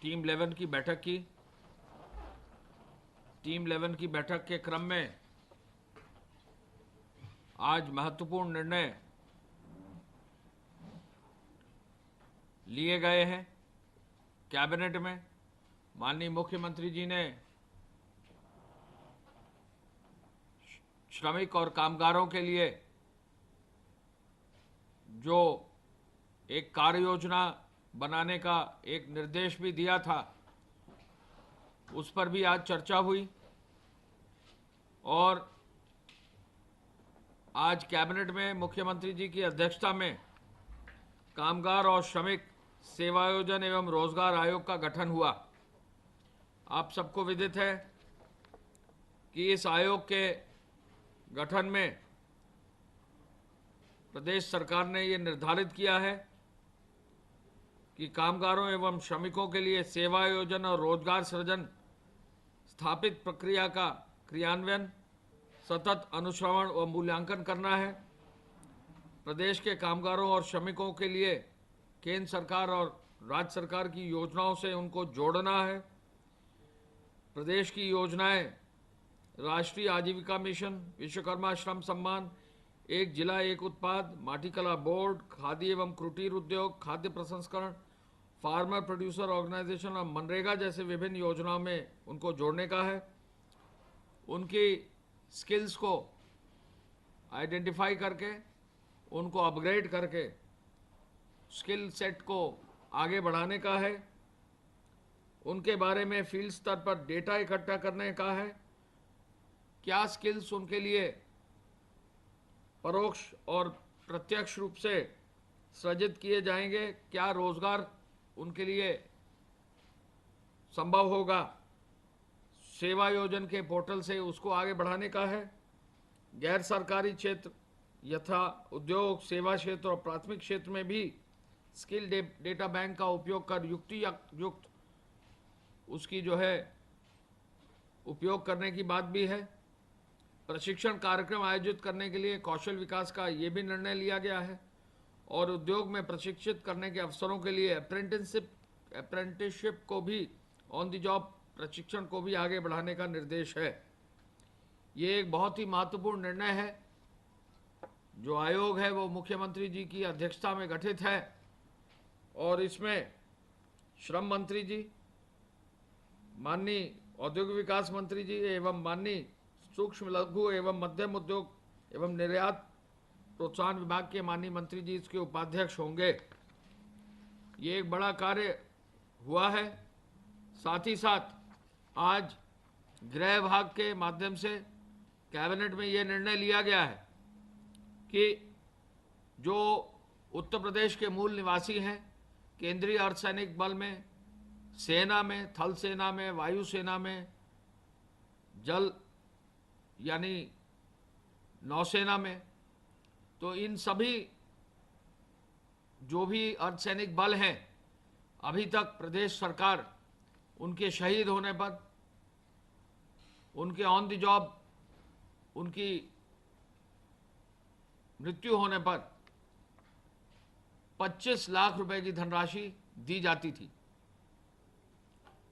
Team 11 की बैठक के क्रम में आज महत्वपूर्ण निर्णय लिए गए हैं। कैबिनेट में माननीय मुख्यमंत्री जी ने श्रमिक और कामगारों के लिए जो एक कार्य योजना बनाने का एक निर्देश भी दिया था, उस पर भी आज चर्चा हुई। और आज कैबिनेट में मुख्यमंत्री जी की अध्यक्षता में कामगार और श्रमिक सेवायोजन एवं रोजगार आयोग का गठन हुआ। आप सबको विदित है कि इस आयोग के गठन में प्रदेश सरकार ने ये निर्धारित किया है कि कामगारों एवं श्रमिकों के लिए सेवायोजन और रोजगार सृजन स्थापित प्रक्रिया का क्रियान्वयन, सतत अनुश्रवण व मूल्यांकन करना है। प्रदेश के कामगारों और श्रमिकों के लिए केंद्र सरकार और राज्य सरकार की योजनाओं से उनको जोड़ना है। प्रदेश की योजनाएं राष्ट्रीय आजीविका मिशन, विश्वकर्मा श्रम सम्मान, एक जिला एक उत्पाद, माटी कला बोर्ड, खादी एवं कुटीर उद्योग, खाद्य प्रसंस्करण, फार्मर प्रोड्यूसर ऑर्गेनाइजेशन और मनरेगा जैसे विभिन्न योजनाओं में उनको जोड़ने का है। उनकी स्किल्स को आइडेंटिफाई करके उनको अपग्रेड करके स्किल सेट को आगे बढ़ाने का है। उनके बारे में फील्ड स्तर पर डेटा इकट्ठा करने का है। क्या स्किल्स उनके लिए परोक्ष और प्रत्यक्ष रूप से सृजित किए जाएंगे, क्या रोजगार उनके लिए संभव होगा, सेवा योजन के पोर्टल से उसको आगे बढ़ाने का है। गैर सरकारी क्षेत्र यथा उद्योग, सेवा क्षेत्र और प्राथमिक क्षेत्र में भी स्किल डेटा बैंक का उपयोग कर युक्त उसकी जो है उपयोग करने की बात भी है। प्रशिक्षण कार्यक्रम आयोजित करने के लिए कौशल विकास का ये भी निर्णय लिया गया है और उद्योग में प्रशिक्षित करने के अवसरों के लिए अप्रेंटिसशिप को भी, ऑन द जॉब प्रशिक्षण को भी आगे बढ़ाने का निर्देश है। ये एक बहुत ही महत्वपूर्ण निर्णय है। जो आयोग है वो मुख्यमंत्री जी की अध्यक्षता में गठित है और इसमें श्रम मंत्री जी, माननीय औद्योगिक विकास मंत्री जी एवं माननीय सूक्ष्म लघु एवं मध्यम उद्योग एवं निर्यात प्रोत्साहन विभाग के माननीय मंत्री जी इसके उपाध्यक्ष होंगे। ये एक बड़ा कार्य हुआ है। साथ ही साथ आज गृह विभाग के माध्यम से कैबिनेट में ये निर्णय लिया गया है कि जो उत्तर प्रदेश के मूल निवासी हैं, केंद्रीय अर्धसैनिक बल में, सेना में, थल सेना में, वायु सेना में, जल यानी नौसेना में, तो इन सभी जो भी अर्धसैनिक बल हैं, अभी तक प्रदेश सरकार उनके शहीद होने पर, उनके ऑन द जॉब, उनकी मृत्यु होने पर 25 लाख रुपए की धनराशि दी जाती थी।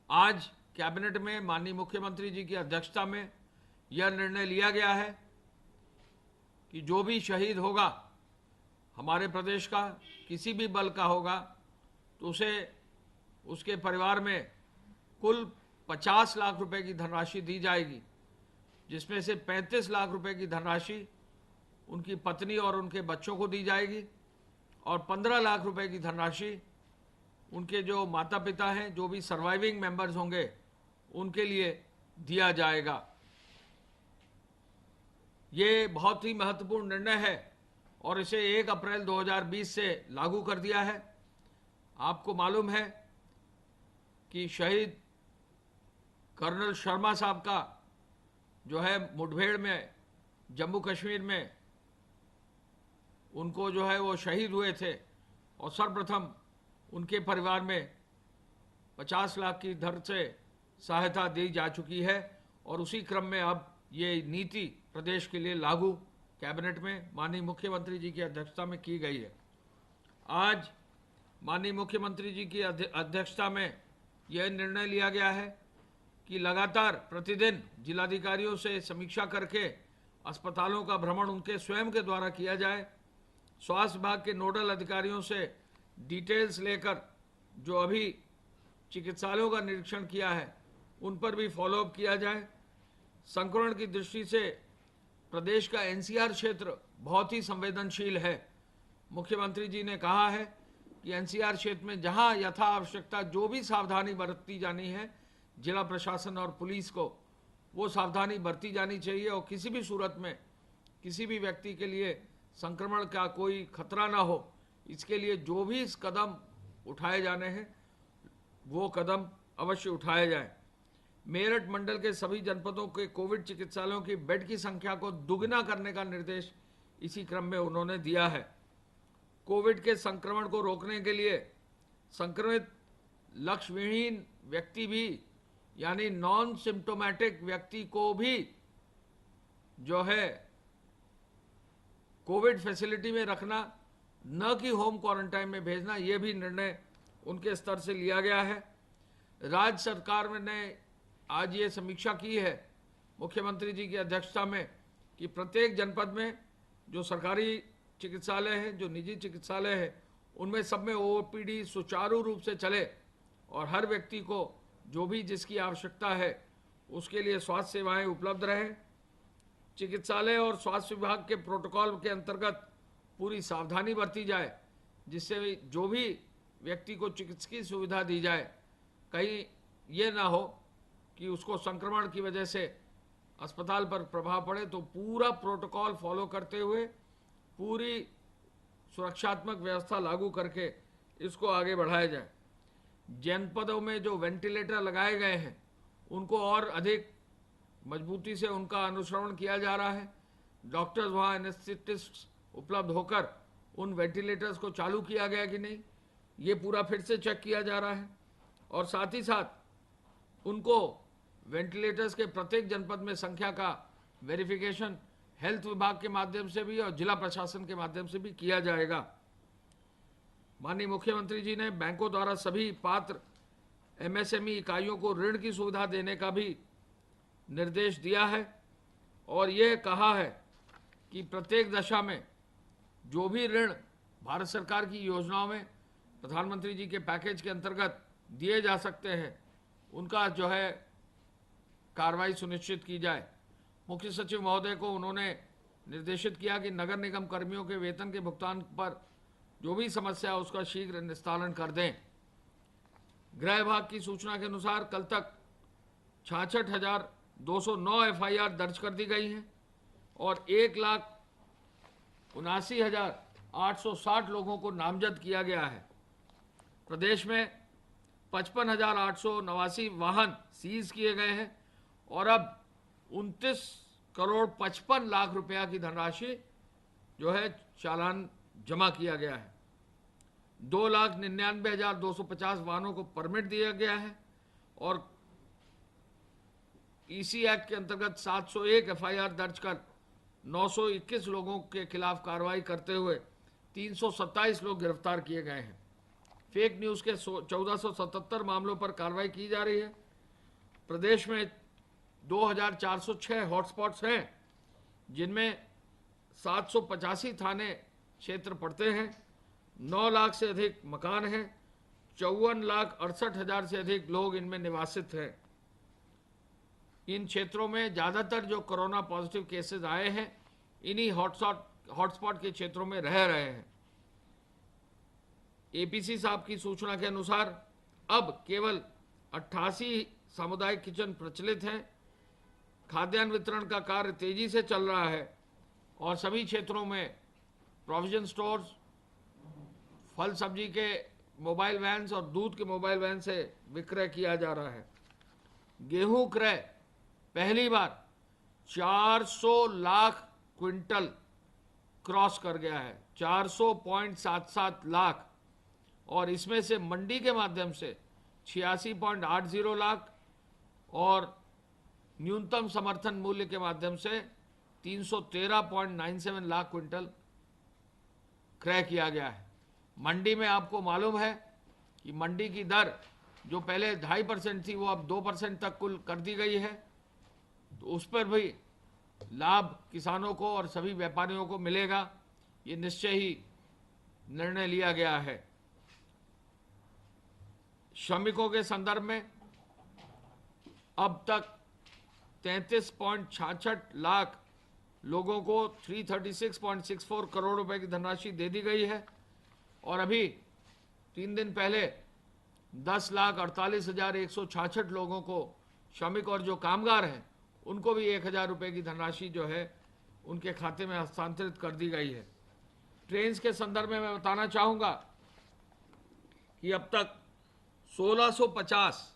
आज कैबिनेट में माननीय मुख्यमंत्री जी की अध्यक्षता में यह निर्णय लिया गया है कि जो भी शहीद होगा हमारे प्रदेश का, किसी भी बल का होगा, तो उसे उसके परिवार में कुल 50 लाख रुपए की धनराशि दी जाएगी, जिसमें से 35 लाख रुपए की धनराशि उनकी पत्नी और उनके बच्चों को दी जाएगी और 15 लाख रुपए की धनराशि उनके जो माता पिता हैं, जो भी सर्वाइविंग मेंबर्स होंगे, उनके लिए दिया जाएगा। ये बहुत ही महत्वपूर्ण निर्णय है और इसे 1 अप्रैल 2020 से लागू कर दिया है। आपको मालूम है कि शहीद कर्नल शर्मा साहब का जो है मुठभेड़ में जम्मू कश्मीर में उनको जो है वो शहीद हुए थे और सर्वप्रथम उनके परिवार में 50 लाख की दर से सहायता दी जा चुकी है और उसी क्रम में अब ये नीति प्रदेश के लिए लागू कैबिनेट में माननीय मुख्यमंत्री जी की अध्यक्षता में की गई है। आज माननीय मुख्यमंत्री जी की अध्यक्षता में यह निर्णय लिया गया है कि लगातार प्रतिदिन जिलाधिकारियों से समीक्षा करके अस्पतालों का भ्रमण उनके स्वयं के द्वारा किया जाए। स्वास्थ्य विभाग के नोडल अधिकारियों से डिटेल्स लेकर जो अभी चिकित्सालयों का निरीक्षण किया है उन पर भी फॉलोअप किया जाए। संक्रमण की दृष्टि से प्रदेश का एनसीआर क्षेत्र बहुत ही संवेदनशील है। मुख्यमंत्री जी ने कहा है कि एनसीआर क्षेत्र में जहां यथा आवश्यकता जो भी सावधानी बरती जानी है, जिला प्रशासन और पुलिस को वो सावधानी बरती जानी चाहिए और किसी भी सूरत में किसी भी व्यक्ति के लिए संक्रमण का कोई खतरा ना हो, इसके लिए जो भी इस कदम उठाए जाने हैं वो कदम अवश्य उठाए जाएं। मेरठ मंडल के सभी जनपदों के कोविड चिकित्सालयों की बेड की संख्या को दुगना करने का निर्देश इसी क्रम में उन्होंने दिया है। कोविड के संक्रमण को रोकने के लिए संक्रमित लक्षणविहीन व्यक्ति भी यानी नॉन सिम्टोमेटिक व्यक्ति को भी जो है कोविड फैसिलिटी में रखना, न कि होम क्वारंटाइन में भेजना, यह भी निर्णय उनके स्तर से लिया गया है। राज्य सरकार ने आज ये समीक्षा की है मुख्यमंत्री जी की अध्यक्षता में कि प्रत्येक जनपद में जो सरकारी चिकित्सालय हैं, जो निजी चिकित्सालय हैं, उनमें सब में ओपीडी सुचारू रूप से चले और हर व्यक्ति को जो भी जिसकी आवश्यकता है उसके लिए स्वास्थ्य सेवाएं उपलब्ध रहें। चिकित्सालय और स्वास्थ्य विभाग के प्रोटोकॉल के अंतर्गत पूरी सावधानी बरती जाए, जिससे जो भी व्यक्ति को चिकित्सकीय सुविधा दी जाए कहीं ये ना हो कि उसको संक्रमण की वजह से अस्पताल पर प्रभाव पड़े। तो पूरा प्रोटोकॉल फॉलो करते हुए पूरी सुरक्षात्मक व्यवस्था लागू करके इसको आगे बढ़ाया जाए। जनपदों में जो वेंटिलेटर लगाए गए हैं उनको और अधिक मजबूती से उनका अनुश्रवण किया जा रहा है। डॉक्टर्स वहाँ एनेस्थेटिस्ट उपलब्ध होकर उन वेंटिलेटर्स को चालू किया गया कि नहीं, ये पूरा फिर से चेक किया जा रहा है। और साथ ही साथ उनको वेंटिलेटर्स के प्रत्येक जनपद में संख्या का वेरिफिकेशन हेल्थ विभाग के माध्यम से भी और जिला प्रशासन के माध्यम से भी किया जाएगा। माननीय मुख्यमंत्री जी ने बैंकों द्वारा सभी पात्र एमएसएमई इकाइयों को ऋण की सुविधा देने का भी निर्देश दिया है और ये कहा है कि प्रत्येक दशा में जो भी ऋण भारत सरकार की योजनाओं में प्रधानमंत्री जी के पैकेज के अंतर्गत दिए जा सकते हैं उनका जो है कार्रवाई सुनिश्चित की जाए। मुख्य सचिव महोदय को उन्होंने निर्देशित किया कि नगर निगम कर्मियों के वेतन के भुगतान पर जो भी समस्या है उसका शीघ्र निस्तारण कर दें। गृह विभाग की सूचना के अनुसार कल तक 66,209 एफआईआर दर्ज कर दी गई हैं और 1,79,860 लोगों को नामजद किया गया है। प्रदेश में 55,889 वाहन सीज किए गए हैं और अब 29,55,00,000 रुपया की धनराशि जो है चालान जमा किया गया है। 2,99,250 वाहनों को परमिट दिया गया है और ईसी एक्ट के अंतर्गत 701 एफआईआर दर्ज कर 921 लोगों के खिलाफ कार्रवाई करते हुए 327 लोग गिरफ्तार किए गए हैं। फेक न्यूज़ के 1477 मामलों पर कार्रवाई की जा रही है। प्रदेश में 2,406 हॉटस्पॉट्स हैं जिनमें 785 थाने क्षेत्र पड़ते हैं। 9 लाख से अधिक मकान हैं। 54,68,000 से अधिक लोग इनमें निवासित हैं। इन क्षेत्रों में ज़्यादातर जो कोरोना पॉजिटिव केसेस आए हैं इन्हीं हॉटस्पॉट के क्षेत्रों में रह रहे हैं। एपीसी साहब की सूचना के अनुसार अब केवल 88 सामुदायिक किचन प्रचलित हैं। खाद्यान्न वितरण का कार्य तेजी से चल रहा है और सभी क्षेत्रों में प्रोविजन स्टोर्स, फल सब्जी के मोबाइल वैन्स और दूध के मोबाइल वैन से विक्रय किया जा रहा है। गेहूं क्रय पहली बार 400 लाख क्विंटल क्रॉस कर गया है, 400.77 लाख, और इसमें से मंडी के माध्यम से 86.80 लाख और न्यूनतम समर्थन मूल्य के माध्यम से 313.97 लाख क्विंटल क्रय किया गया है। मंडी में आपको मालूम है कि मंडी की दर जो पहले 2.5% थी वो अब 2% तक कुल कर दी गई है, तो उस पर भी लाभ किसानों को और सभी व्यापारियों को मिलेगा, ये निश्चय ही निर्णय लिया गया है। श्रमिकों के संदर्भ में अब तक 33.66 लाख लोगों को 336.64 करोड़ रुपए की धनराशि दे दी गई है और अभी 3 दिन पहले 10,48,166 लोगों को, श्रमिक और जो कामगार हैं उनको भी 1,000 रुपये की धनराशि जो है उनके खाते में हस्तांतरित कर दी गई है। ट्रेन्स के संदर्भ में मैं बताना चाहूँगा कि अब तक 1650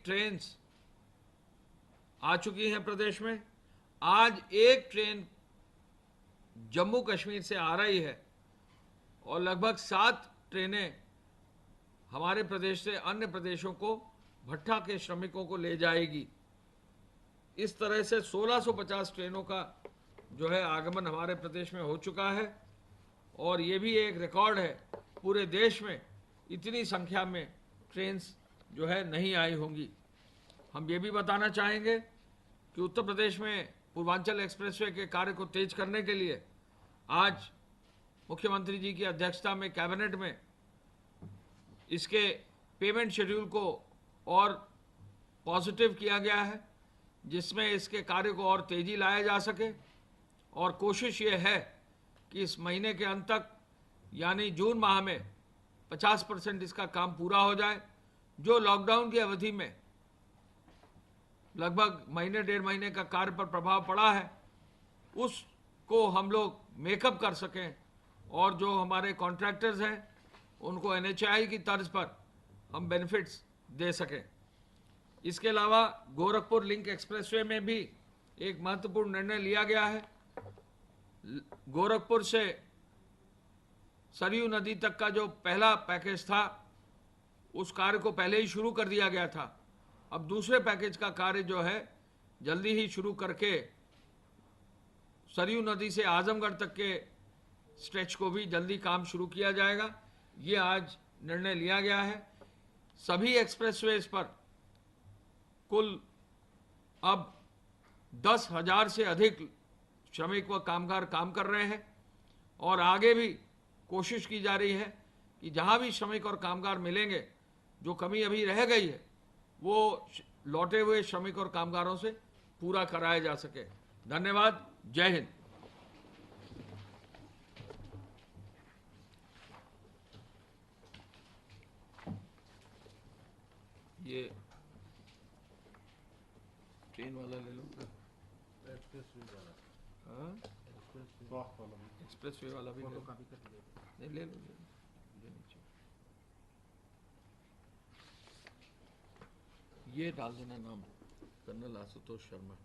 ट्रेन्स आ चुकी हैं प्रदेश में। आज एक ट्रेन जम्मू कश्मीर से आ रही है और लगभग 7 ट्रेनें हमारे प्रदेश से अन्य प्रदेशों को भट्टा के श्रमिकों को ले जाएगी। इस तरह से 1650 ट्रेनों का जो है आगमन हमारे प्रदेश में हो चुका है और ये भी एक रिकॉर्ड है, पूरे देश में इतनी संख्या में ट्रेन्स जो है नहीं आई होंगी। हम ये भी बताना चाहेंगे कि उत्तर प्रदेश में पूर्वांचल एक्सप्रेसवे के कार्य को तेज करने के लिए आज मुख्यमंत्री जी की अध्यक्षता में कैबिनेट में इसके पेमेंट शेड्यूल को और पॉजिटिव किया गया है, जिसमें इसके कार्य को और तेजी लाया जा सके और कोशिश ये है कि इस महीने के अंत तक यानी जून माह में 50% इसका काम पूरा हो जाए। जो लॉकडाउन की अवधि में लगभग महीने 1.5 महीने का कार्य पर प्रभाव पड़ा है उसको हम लोग मेकअप कर सकें और जो हमारे कॉन्ट्रैक्टर्स हैं उनको NHAI की तर्ज पर हम बेनिफिट्स दे सकें। इसके अलावा गोरखपुर लिंक एक्सप्रेसवे में भी एक महत्वपूर्ण निर्णय लिया गया है। गोरखपुर से सरयू नदी तक का जो पहला पैकेज था उस कार्य को पहले ही शुरू कर दिया गया था। अब दूसरे पैकेज का कार्य जो है जल्दी ही शुरू करके सरयू नदी से आजमगढ़ तक के स्ट्रेच को भी जल्दी काम शुरू किया जाएगा। ये आज निर्णय लिया गया है। सभी एक्सप्रेसवेज पर कुल अब 10,000 से अधिक श्रमिक व कामगार काम कर रहे हैं और आगे भी कोशिश की जा रही है कि जहां भी श्रमिक और कामगार मिलेंगे, जो कमी अभी रह गई है वो लौटे हुए श्रमिक और कामगारों से पूरा कराया जा सके। धन्यवाद। जय हिंद। ये ट्रेन वाला ले लो, एक्सप्रेस वे वाला भी ले लो, नहीं ले लो, ये डाल देना नाम कर्नल आशुतोष शर्मा।